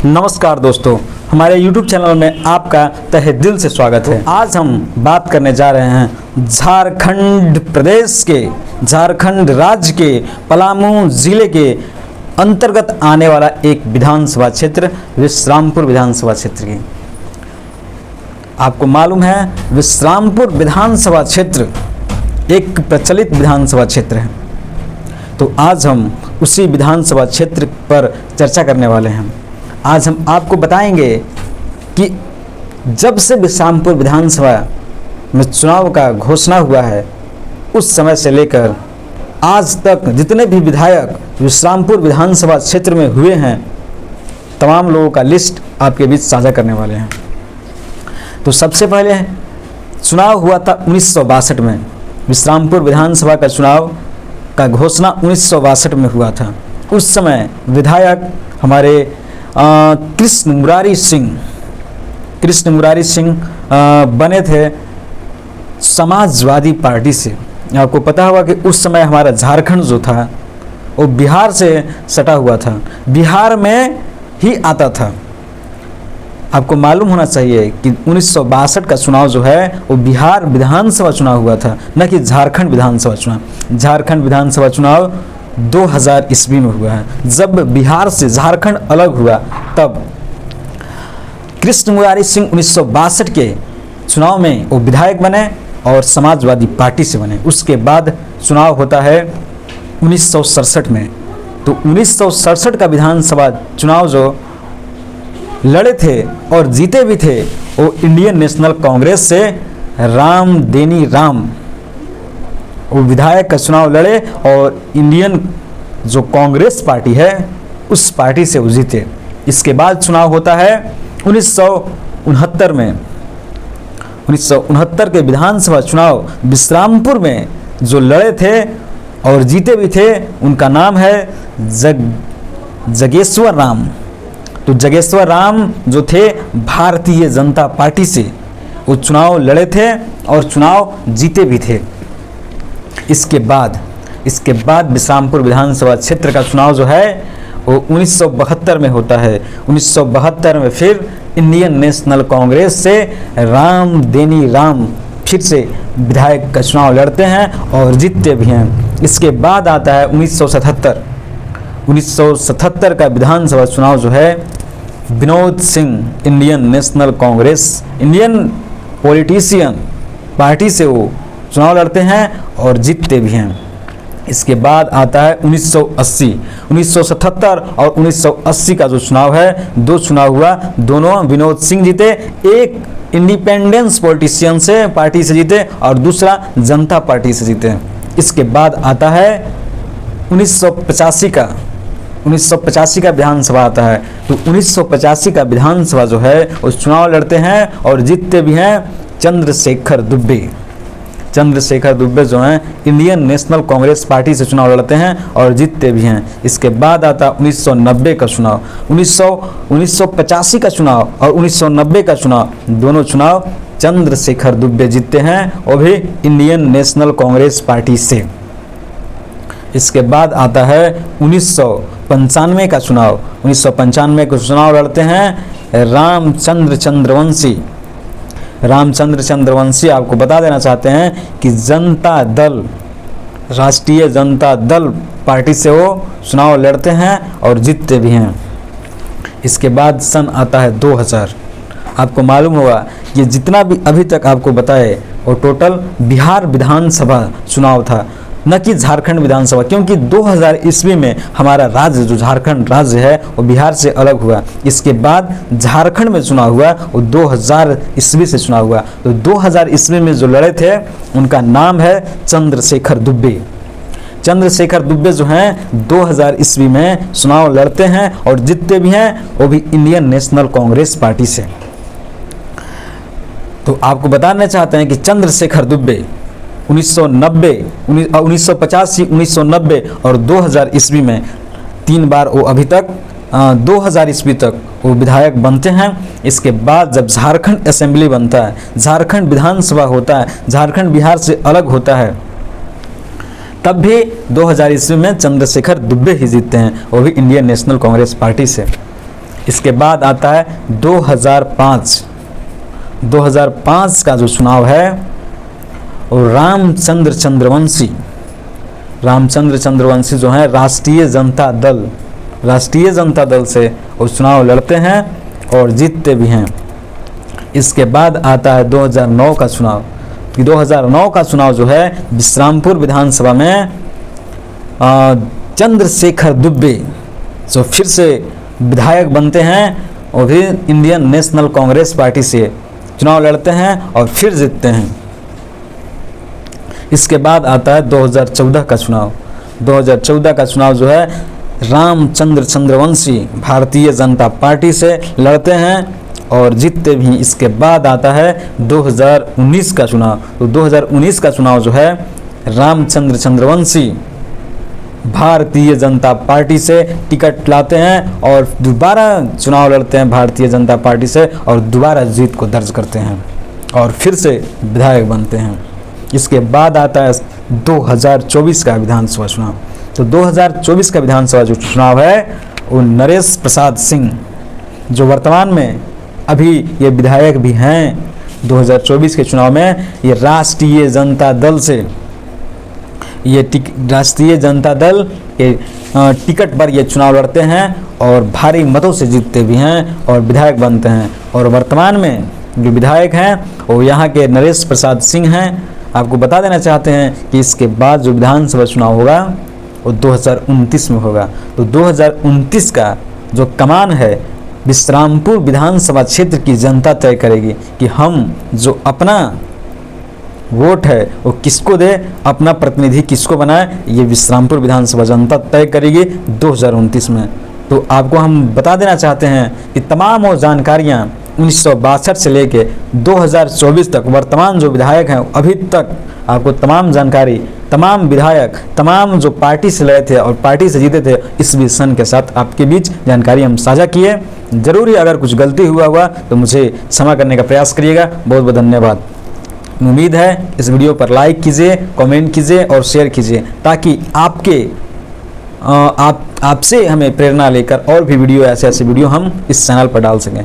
नमस्कार दोस्तों, हमारे YouTube चैनल में आपका तहे दिल से स्वागत है। आज हम बात करने जा रहे हैं झारखंड राज्य के पलामू जिले के अंतर्गत आने वाला एक विधानसभा क्षेत्र विश्रामपुर विधानसभा क्षेत्र की। आपको मालूम है विश्रामपुर विधानसभा क्षेत्र एक प्रचलित विधानसभा क्षेत्र है, तो आज हम उसी विधानसभा क्षेत्र पर चर्चा करने वाले हैं। आज हम आपको बताएंगे कि जब से विश्रामपुर विधानसभा में चुनाव का घोषणा हुआ है उस समय से लेकर आज तक जितने भी विधायक विश्रामपुर विधानसभा क्षेत्र में हुए हैं तमाम लोगों का लिस्ट आपके बीच साझा करने वाले हैं। तो सबसे पहले चुनाव हुआ था 1962 में। विश्रामपुर विधानसभा का चुनाव का घोषणा 1962 में हुआ था। उस समय विधायक हमारे कृष्ण मुरारी सिंह बने थे समाजवादी पार्टी से। आपको पता होगा कि उस समय हमारा झारखंड जो था वो बिहार से सटा हुआ था, बिहार में ही आता था। आपको मालूम होना चाहिए कि 1962 का चुनाव जो है वो बिहार विधानसभा चुनाव हुआ था, न कि झारखंड विधानसभा चुनाव। झारखंड विधानसभा चुनाव 2000 ईस्वी में हुआ है। जब बिहार से झारखंड अलग हुआ तब कृष्ण मुरारी सिंह 1962 के चुनाव में वो विधायक बने और समाजवादी पार्टी से बने। उसके बाद चुनाव होता है 1967 में। तो 1967 का विधानसभा चुनाव जो लड़े थे और जीते भी थे वो इंडियन नेशनल कांग्रेस से रामदेनी राम वो विधायक का चुनाव लड़े और इंडियन जो कांग्रेस पार्टी है उस पार्टी से वो जीते। इसके बाद चुनाव होता है 1969 में। 1969 के विधानसभा चुनाव विश्रामपुर में जो लड़े थे और जीते भी थे उनका नाम है जगेश्वर राम। तो जगेश्वर राम जो थे भारतीय जनता पार्टी से वो चुनाव लड़े थे और चुनाव जीते भी थे। इसके बाद विश्रामपुर विधानसभा क्षेत्र का चुनाव जो है वो 1972 में होता है। 1972 में फिर इंडियन नेशनल कांग्रेस से रामदेनी राम फिर से विधायक का चुनाव लड़ते हैं और जीतते भी हैं। इसके बाद आता है 1977 का विधानसभा चुनाव जो है Vinod Singh Indian national Congress Indian politician party से वो चुनाव लड़ते हैं और जीतते भी हैं। इसके बाद आता है 1980। 1977 और 1980 का जो चुनाव है, दो चुनाव हुआ, दोनों विनोद सिंह जीते। एक इंडिपेंडेंस पॉलिटिशियन से पार्टी से जीते और दूसरा जनता पार्टी से जीते। इसके बाद आता है 1985 का विधानसभा आता है। तो 1985 का विधानसभा जो है उस चुनाव लड़ते हैं और जीतते भी हैं चंद्रशेखर दुबे जो हैं इंडियन नेशनल कांग्रेस पार्टी से चुनाव लड़ते हैं और जीतते भी हैं। इसके बाद आता 1990 का चुनाव। 1985 का चुनाव और 1990 का चुनाव, दोनों चुनाव चंद्रशेखर दुबे जीतते हैं, वो भी इंडियन नेशनल कांग्रेस पार्टी से। इसके बाद आता है 1995 का चुनाव। 1995 का चुनाव लड़ते हैं रामचंद्र चंद्रवंशी। आपको बता देना चाहते हैं कि राष्ट्रीय जनता दल पार्टी से वो चुनाव लड़ते हैं और जीतते भी हैं। इसके बाद सन आता है 2000। आपको मालूम होगा ये जितना भी अभी तक आपको बताए वो टोटल बिहार विधानसभा चुनाव था, न कि झारखंड विधानसभा, क्योंकि 2000 ईस्वी में हमारा राज्य जो झारखंड राज्य है वो बिहार से अलग हुआ। इसके बाद झारखंड में चुनाव हुआ वो 2000 ईस्वी से चुनाव हुआ। तो 2000 ईस्वी में जो लड़े थे उनका नाम है चंद्रशेखर दुबे जो हैं 2000 ईस्वी में चुनाव लड़ते हैं और जीतते भी हैं, वो भी इंडियन नेशनल कांग्रेस पार्टी से। तो आपको बताना चाहते हैं कि चंद्रशेखर दुबे 1985, 1990 और 2000 ईस्वी में 3 बार वो अभी तक 2000 ईस्वी तक वो विधायक बनते हैं। इसके बाद जब झारखंड असेंबली बनता है, झारखंड विधानसभा होता है, झारखंड बिहार से अलग होता है, तब भी 2000 ईस्वी में चंद्रशेखर दुबे ही जीतते हैं, वो भी इंडियन नेशनल कांग्रेस पार्टी से। इसके बाद आता है 2005 का जो चुनाव है वो रामचंद्र चंद्रवंशी जो है राष्ट्रीय जनता दल से वो चुनाव लड़ते हैं और जीतते भी हैं। इसके बाद आता है 2009 का चुनाव। 2009 का चुनाव जो है विश्रामपुर विधानसभा में चंद्रशेखर दुबे जो फिर से विधायक बनते हैं और भी इंडियन नेशनल कांग्रेस पार्टी से चुनाव लड़ते हैं और फिर जीतते हैं। इसके बाद आता है 2014 का चुनाव। 2014 का चुनाव जो है रामचंद्र चंद्रवंशी भारतीय जनता पार्टी से लड़ते हैं और जीतते भी। इसके बाद आता है 2019 का चुनाव। तो 2019 का चुनाव जो है रामचंद्र चंद्रवंशी भारतीय जनता पार्टी से टिकट लाते हैं और दोबारा चुनाव लड़ते हैं भारतीय जनता पार्टी से और दोबारा जीत को दर्ज करते हैं और फिर से विधायक बनते हैं। इसके बाद आता है 2024 का विधानसभा चुनाव। तो 2024 का विधानसभा जो चुनाव है वो नरेश प्रसाद सिंह जो वर्तमान में अभी ये विधायक भी हैं 2024 के चुनाव में, ये राष्ट्रीय जनता दल के टिकट पर ये चुनाव लड़ते हैं और भारी मतों से जीतते भी हैं और विधायक बनते हैं। और वर्तमान में जो विधायक हैं वो यहाँ के नरेश प्रसाद सिंह हैं। आपको बता देना चाहते हैं कि इसके बाद जो विधानसभा चुनाव होगा वो 2029 में होगा। तो 2029 का जो कमान है विश्रामपुर विधानसभा क्षेत्र की जनता तय करेगी कि हम जो अपना वोट है वो किसको दे, अपना प्रतिनिधि किसको बनाए, ये विश्रामपुर विधानसभा जनता तय करेगी 2029 में। तो आपको हम बता देना चाहते हैं कि तमाम वो जानकारियाँ 1962 से लेके 2024 तक वर्तमान जो विधायक हैं अभी तक आपको तमाम जानकारी, तमाम विधायक, तमाम जो पार्टी से लड़े थे और पार्टी से जीते थे इस विजन के साथ आपके बीच जानकारी हम साझा किए। जरूरी अगर कुछ गलती हुआ तो मुझे क्षमा करने का प्रयास करिएगा। बहुत बहुत धन्यवाद। उम्मीद है इस वीडियो पर लाइक कीजिए, कमेंट कीजिए और शेयर कीजिए ताकि आपसे हमें प्रेरणा लेकर और भी वीडियो ऐसे वीडियो हम इस चैनल पर डाल सकें।